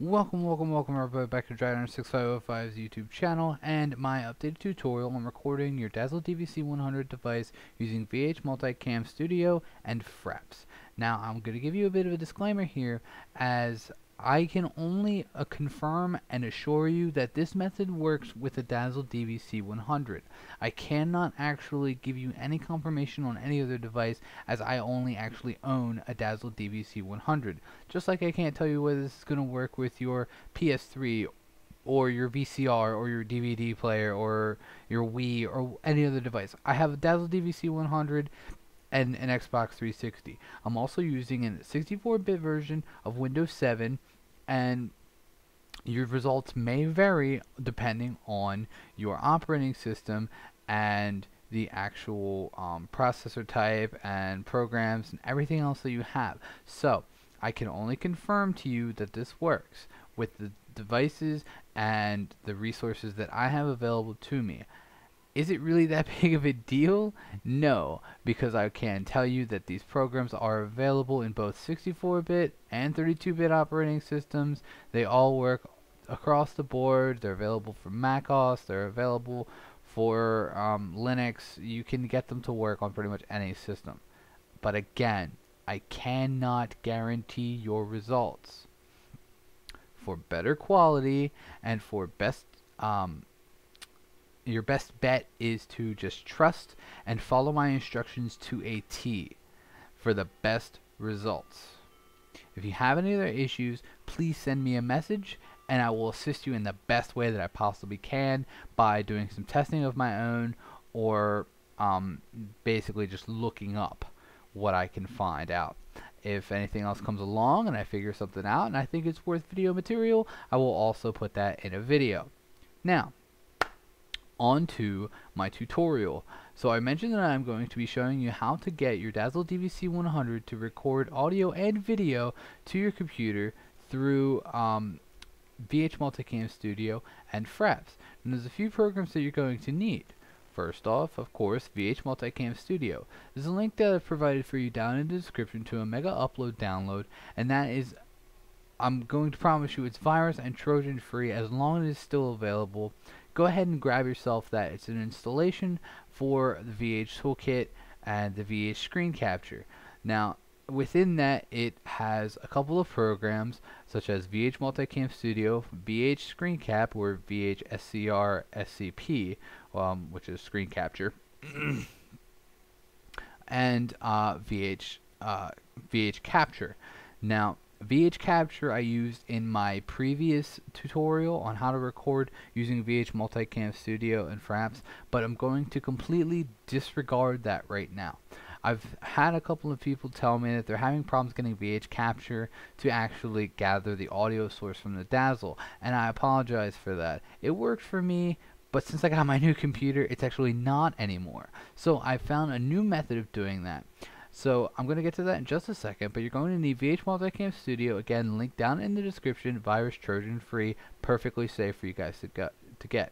Welcome everybody back to Dragon6505's YouTube channel and my updated tutorial on recording your Dazzle DVC 100 device using VH Multicam Studio and Fraps. Now I'm going to give you a bit of a disclaimer here, as I can only confirm and assure you that this method works with the Dazzle DVC 100. I cannot actually give you any confirmation on any other device, as I only actually own a Dazzle DVC 100. Just like I can't tell you whether this is going to work with your PS3 or your VCR or your DVD player or your Wii or any other device. I have a Dazzle DVC 100 and an Xbox 360. I'm also using a 64-bit version of Windows 7, and your results may vary depending on your operating system and the actual processor type and programs and everything else that you have. So I can only confirm to you that this works with the devices and the resources that I have available to me. Is it really that big of a deal? No, because I can tell you that these programs are available in both 64-bit and 32-bit operating systems. They all work across the board. They're available for macOS. They're available for Linux. You can get them to work on pretty much any system. But again, I cannot guarantee your results. For better quality and for best your best bet is to just trust and follow my instructions to a T for the best results. If you have any other issues, please send me a message and I will assist you in the best way that I possibly can by doing some testing of my own, or basically just looking up what I can find out. If anything else comes along and I figure something out and I think it's worth video material, I will also put that in a video. Now, on to my tutorial. So I mentioned that I'm going to be showing you how to get your Dazzle DVC 100 to record audio and video to your computer through VH Multicam Studio and Fraps. And there's a few programs that you're going to need. First off, of course, VH Multicam Studio. There's a link that I've provided for you down in the description to a mega upload download, and that is, I'm going to promise you, it's virus and Trojan free as long as it's still available. Go ahead and grab yourself that. It's an installation for the VH Toolkit and the VH Screen Capture. Now, within that, it has a couple of programs such as VH Multicam Studio, VH Screen Cap, or VH SCR SCP, which is Screen Capture, and VH Capture. Now, VH Capture I used in my previous tutorial on how to record using VH Multicam Studio and Fraps, but I'm going to completely disregard that right now. I've had a couple of people tell me that they're having problems getting VH Capture to actually gather the audio source from the Dazzle, and I apologize for that. It worked for me, but since I got my new computer, it's actually not anymore. So I found a new method of doing that. So I'm going to get to that in just a second, but you're going to need VH Multicam Studio, again, linked down in the description, virus Trojan free, perfectly safe for you guys to get.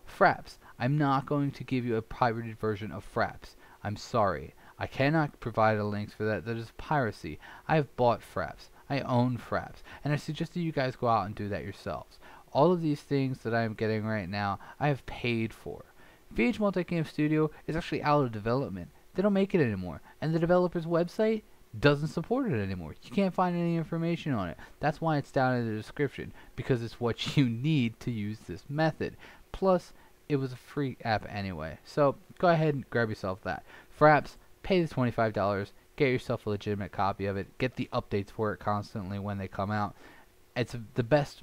Fraps, I'm not going to give you a pirated version of Fraps. I'm sorry. I cannot provide a link for that. That is piracy. I have bought Fraps. I own Fraps, and I suggest that you guys go out and do that yourselves. All of these things that I am getting right now, I have paid for. VH Multicam Studio is actually out of development. They don't make it anymore, and the developer's website doesn't support it anymore. You can't find any information on it. That's why it's down in the description, because it's what you need to use this method. Plus, it was a free app anyway, so go ahead and grab yourself that. Fraps, pay the $25, get yourself a legitimate copy of it, get the updates for it constantly when they come out. It's the best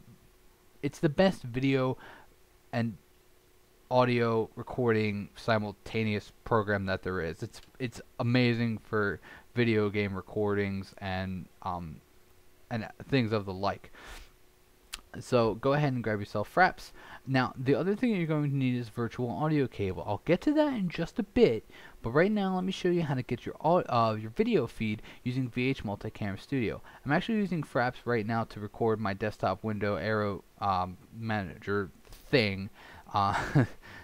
video and audio recording simultaneous program that there is. It's amazing for video game recordings and things of the like. So go ahead and grab yourself Fraps. Now, the other thing you're going to need is virtual audio cable. I'll get to that in just a bit, but right now let me show you how to get your video feed using VH Multicam Studio. I'm actually using Fraps right now to record my desktop window arrow manager thing.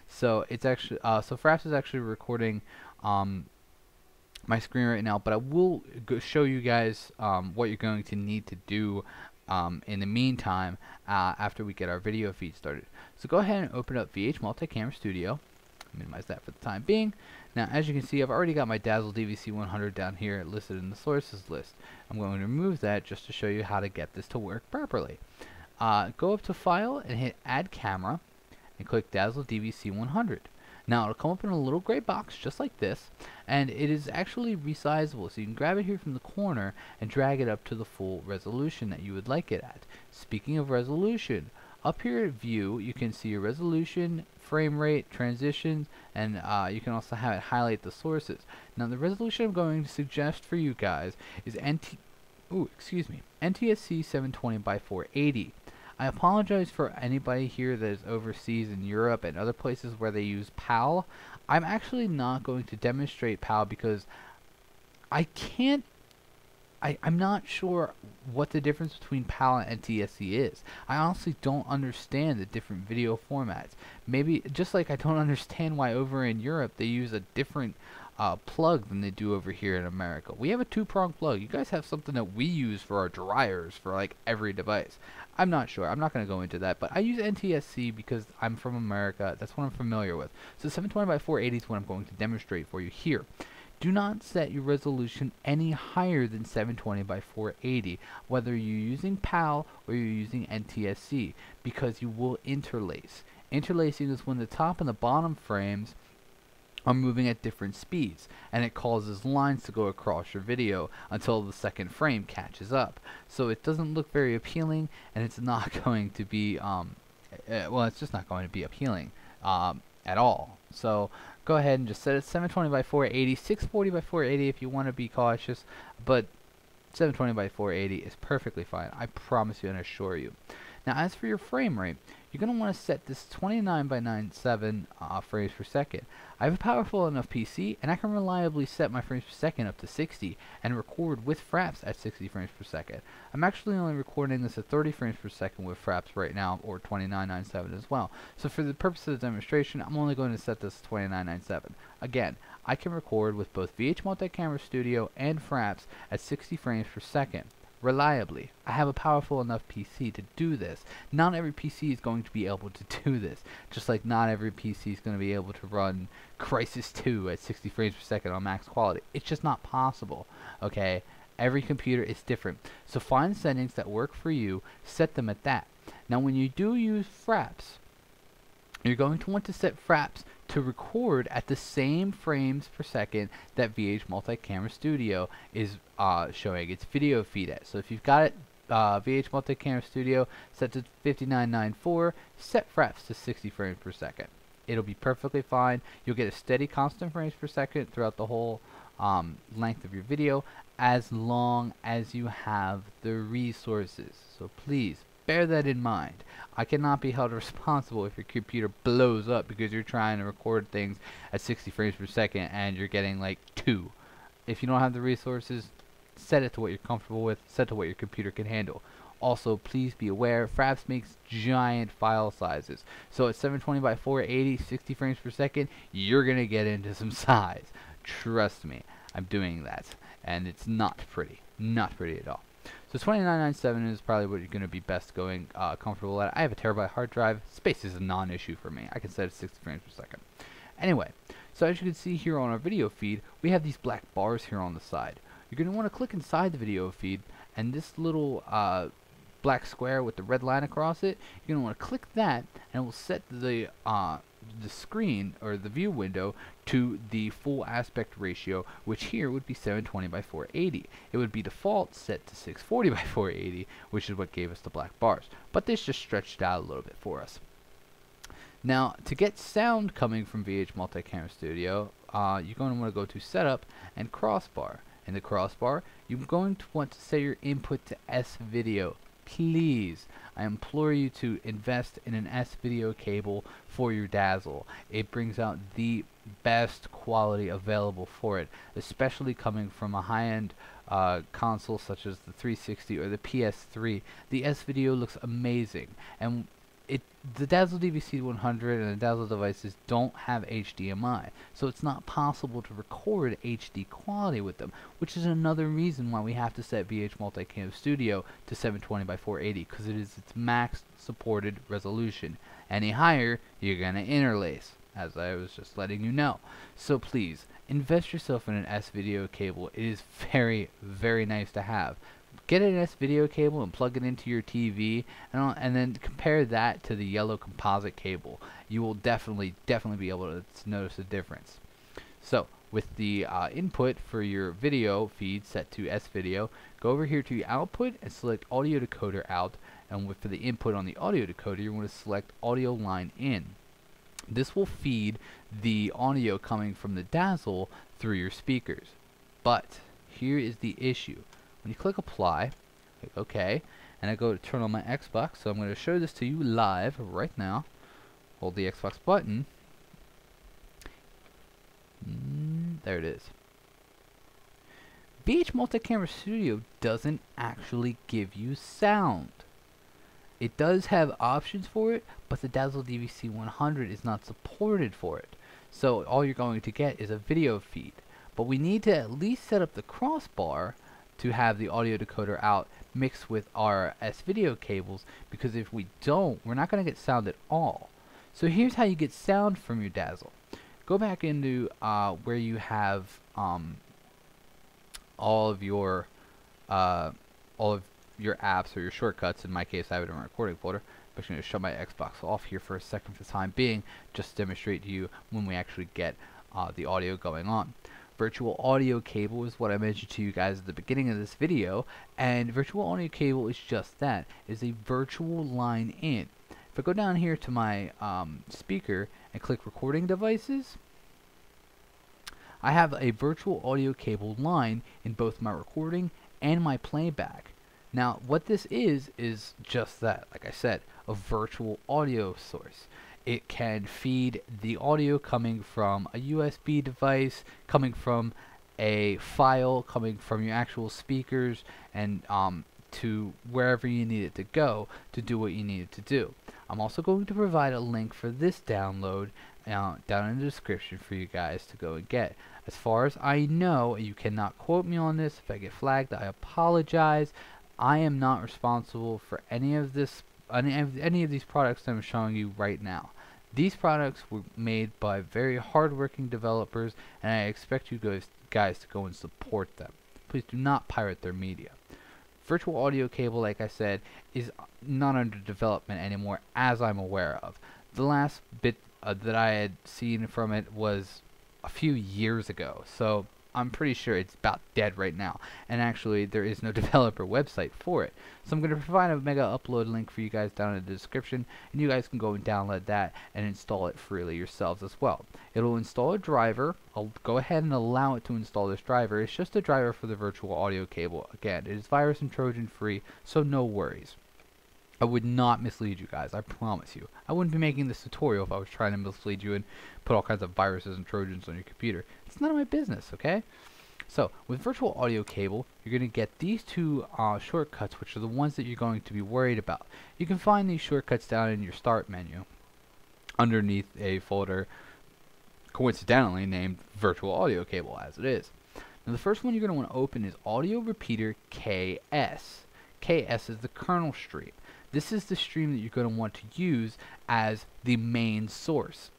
So it's actually so Fraps is actually recording my screen right now, but I will show you guys what you're going to need to do in the meantime after we get our video feed started. So go ahead and open up VH Multi-Camera Studio. Minimize that for the time being. Now, as you can see, I've already got my Dazzle DVC 100 down here listed in the sources list. I'm going to remove that just to show you how to get this to work properly. Go up to File and hit Add Camera and click Dazzle DVC 100. Now, it'll come up in a little gray box just like this, and it is actually resizable, so you can grab it here from the corner and drag it up to the full resolution that you would like it at. Speaking of resolution, up here at View, you can see your resolution, frame rate, transitions, and you can also have it highlight the sources. Now, the resolution I'm going to suggest for you guys is NTSC 720 by 480. I apologize for anybody here that is overseas in Europe and other places where they use PAL. I'm actually not going to demonstrate PAL because I'm not sure what the difference between PAL and NTSC is. I honestly don't understand the different video formats. Maybe just like I don't understand why over in Europe they use a different plug than they do over here in America. We have a two-prong plug. You guys have something that we use for our dryers for like every device. I'm not sure. I'm not going to go into that, but I use NTSC because I'm from America. That's what I'm familiar with. So 720 by 480 is what I'm going to demonstrate for you here. Do not set your resolution any higher than 720 by 480, whether you're using PAL or you're using NTSC, because you will interlace. Interlacing is when the top and the bottom frames are moving at different speeds, and it causes lines to go across your video until the second frame catches up. So it doesn't look very appealing, and it's not going to be, well, it's just not going to be appealing at all. So go ahead and just set it 720 by 480, 640 by 480 if you want to be cautious, but 720 by 480 is perfectly fine. I promise you and assure you. Now, as for your frame rate, you're going to want to set this 29 by 97 frames per second. I have a powerful enough PC, and I can reliably set my frames per second up to 60 and record with Fraps at 60 frames per second. I'm actually only recording this at 30 frames per second with Fraps right now, or 2997 as well. So for the purpose of the demonstration, I'm only going to set this to 2997. Again, I can record with both VH Multi-Camera Studio and Fraps at 60 frames per second. Reliably. I have a powerful enough PC to do this. Not every PC is going to be able to do this. Just like not every PC is going to be able to run Crysis 2 at 60 frames per second on max quality. It's just not possible. Okay? Every computer is different. So find settings that work for you, set them at that. Now when you do use Fraps, you're going to want to set Fraps to record at the same frames per second that VH Multi-Camera Studio is showing its video feed at. So if you've got it VH Multi-Camera Studio set to 5994, set Fraps to 60 frames per second. It'll be perfectly fine. You'll get a steady constant frames per second throughout the whole length of your video, as long as you have the resources. So please bear that in mind. I cannot be held responsible if your computer blows up because you're trying to record things at 60 frames per second and you're getting like 2. If you don't have the resources, set it to what you're comfortable with, set to what your computer can handle. Also, please be aware, Fraps makes giant file sizes. So at 720 by 480, 60 frames per second, you're going to get into some size. Trust me, I'm doing that. And it's not pretty. Not pretty at all. So 2997 is probably what you're going to be best going comfortable at. I have a terabyte hard drive. Space is a non-issue for me. I can set it 60 frames per second. Anyway, so as you can see here on our video feed, we have these black bars here on the side. You're going to want to click inside the video feed, and this little black square with the red line across it, you're going to want to click that, and it will set the screen or the view window to the full aspect ratio, which here would be 720 by 480. It would be default set to 640 by 480, which is what gave us the black bars. But this just stretched out a little bit for us. Now, to get sound coming from VH Multi-Camera Studio, you're going to want to go to Setup and Crossbar. In the crossbar, you're going to want to set your input to S-Video. Please, I implore you to invest in an S-Video cable for your Dazzle. It brings out the best quality available for it, especially coming from a high-end console such as the 360 or the PS3. The S-Video looks amazing, and the Dazzle DVC 100 and the Dazzle devices don't have HDMI, so it's not possible to record HD quality with them, which is another reason why we have to set VH Multicam Studio to 720 by 480, because it is its max supported resolution. Any higher, you're gonna interlace, as I was just letting you know. So please, invest yourself in an S-video cable. It is very, very nice to have. Get an S-video cable and plug it into your TV, and then compare that to the yellow composite cable. You will definitely be able to notice a difference. So, with the input for your video feed set to S-video, go over here to output and select audio decoder out, and for the input on the audio decoder, you're going to select audio line in. This will feed the audio coming from the Dazzle through your speakers. But here is the issue. When you click apply, click OK, and I go to turn on my Xbox, so I'm going to show this to you live right now. Hold the Xbox button. There it is. VH Multicamera Studio doesn't actually give you sound. It does have options for it, but the Dazzle DVC 100 is not supported for it. So all you're going to get is a video feed. But we need to at least set up the crossbar to have the audio decoder out mixed with our S-video cables, because if we don't, we're not going to get sound at all. So here's how you get sound from your Dazzle. Go back into where you have all of your apps or your shortcuts. In my case, I have it in my recording folder. I'm just going to shut my Xbox off here for a second for the time being, just to demonstrate to you when we actually get the audio going on. Virtual audio cable is what I mentioned to you guys at the beginning of this video, and virtual audio cable is just that. It's a virtual line in. If I go down here to my speaker and click recording devices, I have a virtual audio cable line in both my recording and my playback. Now what this is just that, like I said, a virtual audio source. It can feed the audio coming from a USB device, coming from a file, coming from your actual speakers, and to wherever you need it to go to do what you need it to do. I'm also going to provide a link for this download down in the description for you guys to go and get. As far as I know, you cannot quote me on this. If I get flagged, I apologize. I am not responsible for any of this. Any of these products that I'm showing you right now. These products were made by very hardworking developers, and I expect you guys to go and support them. Please do not pirate their media. Virtual audio cable, like I said, is not under development anymore, as I'm aware of. The last bit that I had seen from it was a few years ago, so I'm pretty sure it's about dead right now, and actually there is no developer website for it. So I'm going to provide a mega upload link for you guys down in the description, and you guys can go and download that and install it freely yourselves as well. It'll install a driver. I'll go ahead and allow it to install this driver. It's just a driver for the virtual audio cable. Again, it is virus and Trojan free, so no worries. I would not mislead you guys, I promise you. I wouldn't be making this tutorial if I was trying to mislead you and put all kinds of viruses and Trojans on your computer. It's none of my business, okay? So, with virtual audio cable, you're going to get these two shortcuts, which are the ones that you're going to be worried about. You can find these shortcuts down in your Start menu, underneath a folder coincidentally named Virtual Audio Cable, as it is. Now, the first one you're going to want to open is Audio Repeater KS. KS is the kernel stream. This is the stream that you're going to want to use as the main source.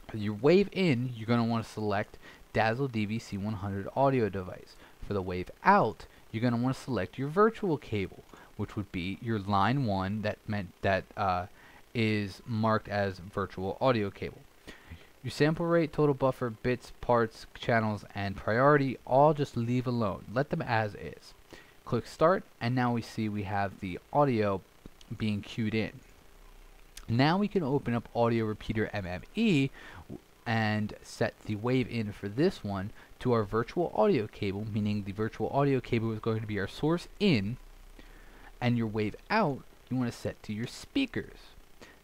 For your wave in, you're going to want to select Dazzle DVC 100 audio device. For the wave out, you're going to want to select your virtual cable, which would be your line 1 that is marked as virtual audio cable. Your sample rate, total buffer, bits, parts, channels, and priority, all just leave alone. Let them as is. Click start, and now we see we have the audio being queued in. Now we can open up Audio Repeater MME and set the wave in for this one to our virtual audio cable, meaning the virtual audio cable is going to be our source in, and your wave out you want to set to your speakers.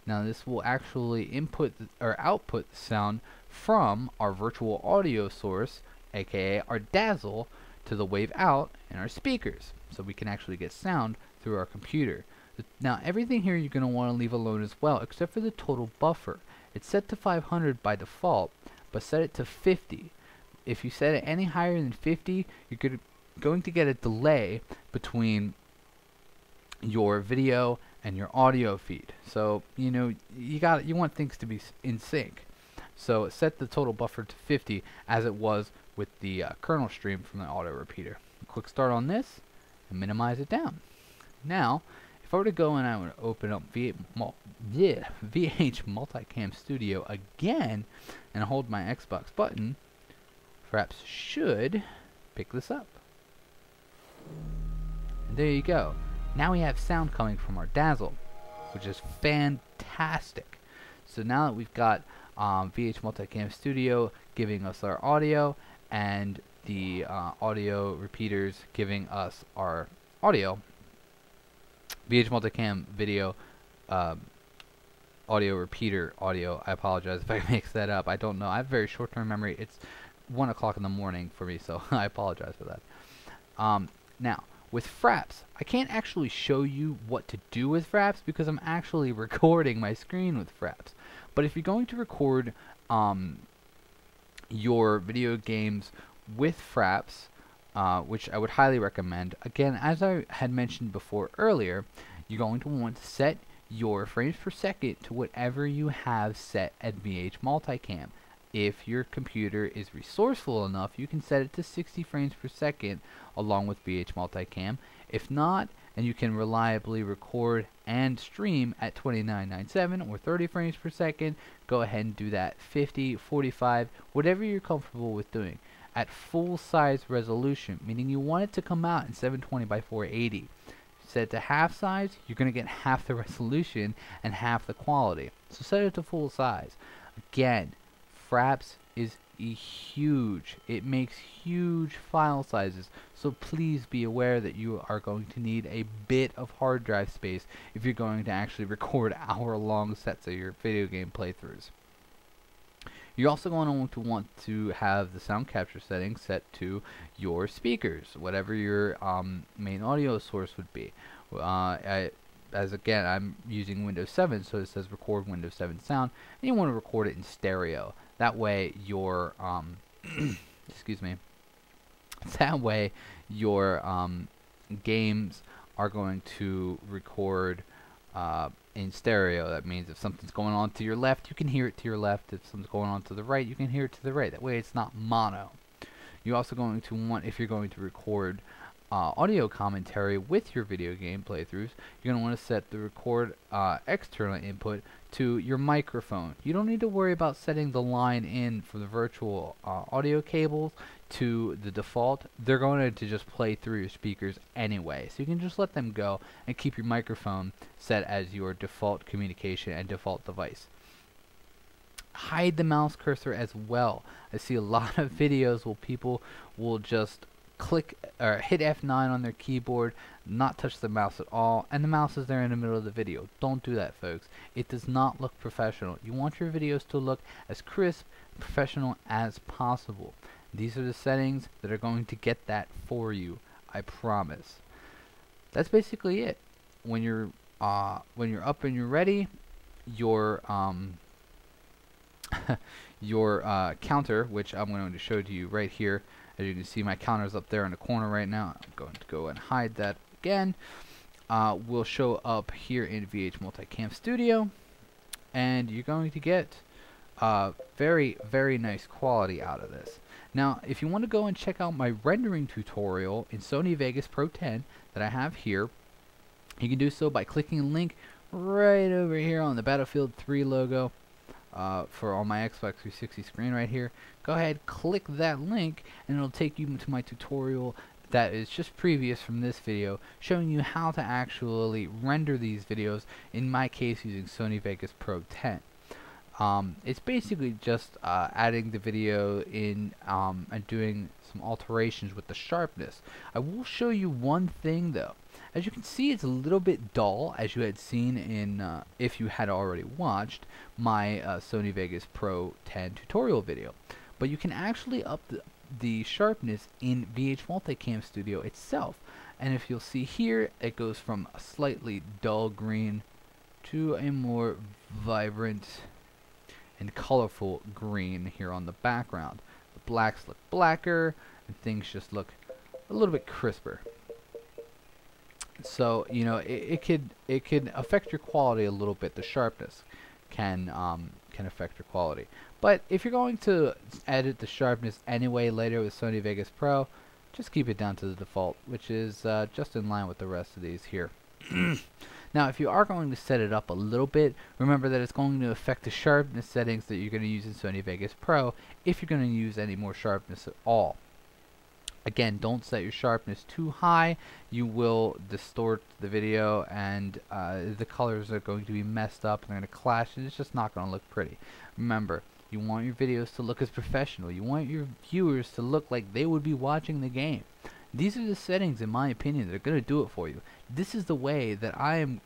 Now this will actually input or output the sound from our virtual audio source, aka our Dazzle, to the wave out in our speakers, so we can actually get sound through our computer. Now everything here you're going to want to leave alone as well, except for the total buffer. It's set to 500 by default, but set it to 50. If you set it any higher than 50, you're going to get a delay between your video and your audio feed. So you want things to be in sync. So set the total buffer to 50 as it was with the kernel stream from the auto repeater. Click start on this and minimize it down. Now if I were to go and I would open up VH Multicam Studio again and hold my Xbox button, Fraps should pick this up. And there you go. Now we have sound coming from our Dazzle, which is fantastic. So now that we've got VH Multicam Studio giving us our audio and the audio repeaters giving us our audio, VH Multicam video, audio repeater audio. I apologize if I mix that up. I don't know. I have very short-term memory. It's 1 o'clock in the morning for me, so I apologize for that. Now, with Fraps, I can't actually show you what to do with Fraps because I'm actually recording my screen with Fraps. But if you're going to record your video games with Fraps, which I would highly recommend, again, as I had mentioned before earlier, you're going to want to set your frames per second to whatever you have set at VH Multicam. If your computer is resourceful enough, you can set it to 60 frames per second along with VH Multicam. If not, and you can reliably record and stream at 2997 or 30 frames per second, go ahead and do that. 50, 45, whatever you're comfortable with doing. At full size resolution, meaning you want it to come out in 720 by 480. Set it to half size, you're going to get half the resolution and half the quality. So set it to full size. Again, Fraps is huge. It makes huge file sizes, so please be aware that you are going to need a bit of hard drive space if you're going to actually record hour-long sets of your video game playthroughs. You're also going to want to have the sound capture settings set to your speakers, whatever your main audio source would be. As again, I'm using Windows 7, so it says record Windows 7 sound, and you want to record it in stereo. That way your excuse me. That way your games are going to record in stereo. That means if something's going on to your left, you can hear it to your left. If something's going on to the right, you can hear it to the right. That way it's not mono. You're also going to want, if you're going to record audio commentary with your video game playthroughs, you're going to want to set the record external input to your microphone. You don't need to worry about setting the line in for the virtual audio cables to the default. They're going to just play through your speakers anyway, so you can just let them go and keep your microphone set as your default communication and default device. Hide the mouse cursor as well. I see a lot of videos where people will just click or hit F9 on their keyboard, not touch the mouse at all, and the mouse is there in the middle of the video. Don't do that, folks. It does not look professional. You want your videos to look as crisp, professional as possible. These are the settings that are going to get that for you, I promise. That's basically it. When you're up and you're ready, your your counter, which I'm going to show to you right here. As you can see, my counter's up there in the corner right now. I'm going to go and hide that again. Will show up here in VH Multicam Studio, and you're going to get very, very nice quality out of this. Now, if you want to go and check out my rendering tutorial in Sony Vegas Pro 10 that I have here, you can do so by clicking the link right over here on the Battlefield 3 logo. For on my Xbox 360 screen right here. Go ahead, click that link, and it'll take you to my tutorial that is just previous from this video, showing you how to actually render these videos, in my case using Sony Vegas Pro 10. It's basically just adding the video in and doing some alterations with the sharpness. I will show you one thing though. As you can see, it's a little bit dull, as you had seen in, if you had already watched my Sony Vegas Pro 10 tutorial video. But you can actually up the sharpness in VH Multicam Studio itself. And if you'll see here, it goes from a slightly dull green to a more vibrant and colorful green here on the background. The blacks look blacker and things just look a little bit crisper. So, you know, it could affect your quality a little bit. The sharpness can affect your quality. But if you're going to edit the sharpness anyway later with Sony Vegas Pro, just keep it down to the default, which is just in line with the rest of these here. Now, if you are going to set it up a little bit, remember that it's going to affect the sharpness settings that you're going to use in Sony Vegas Pro if you're going to use any more sharpness at all. Again, don't set your sharpness too high. You will distort the video, and the colors are going to be messed up, and they're going to clash, and it's just not going to look pretty. Remember, you want your videos to look as professional. You want your viewers to look like they would be watching the game. These are the settings, in my opinion, that are going to do it for you. This is the way that I am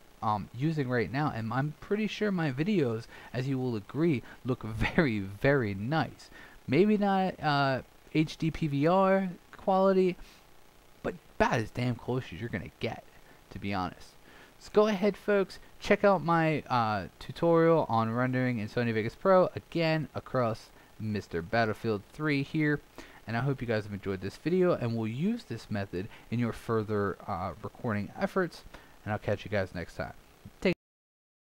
using right now, and I'm pretty sure my videos, as you will agree, look very, very nice. Maybe not HD PVR quality, but about as damn close as you're going to get, to be honest. So go ahead, folks, check out my tutorial on rendering in Sony Vegas Pro, again, across Mr. Battlefield 3 here. And I hope you guys have enjoyed this video and will use this method in your further recording efforts. And I'll catch you guys next time. Take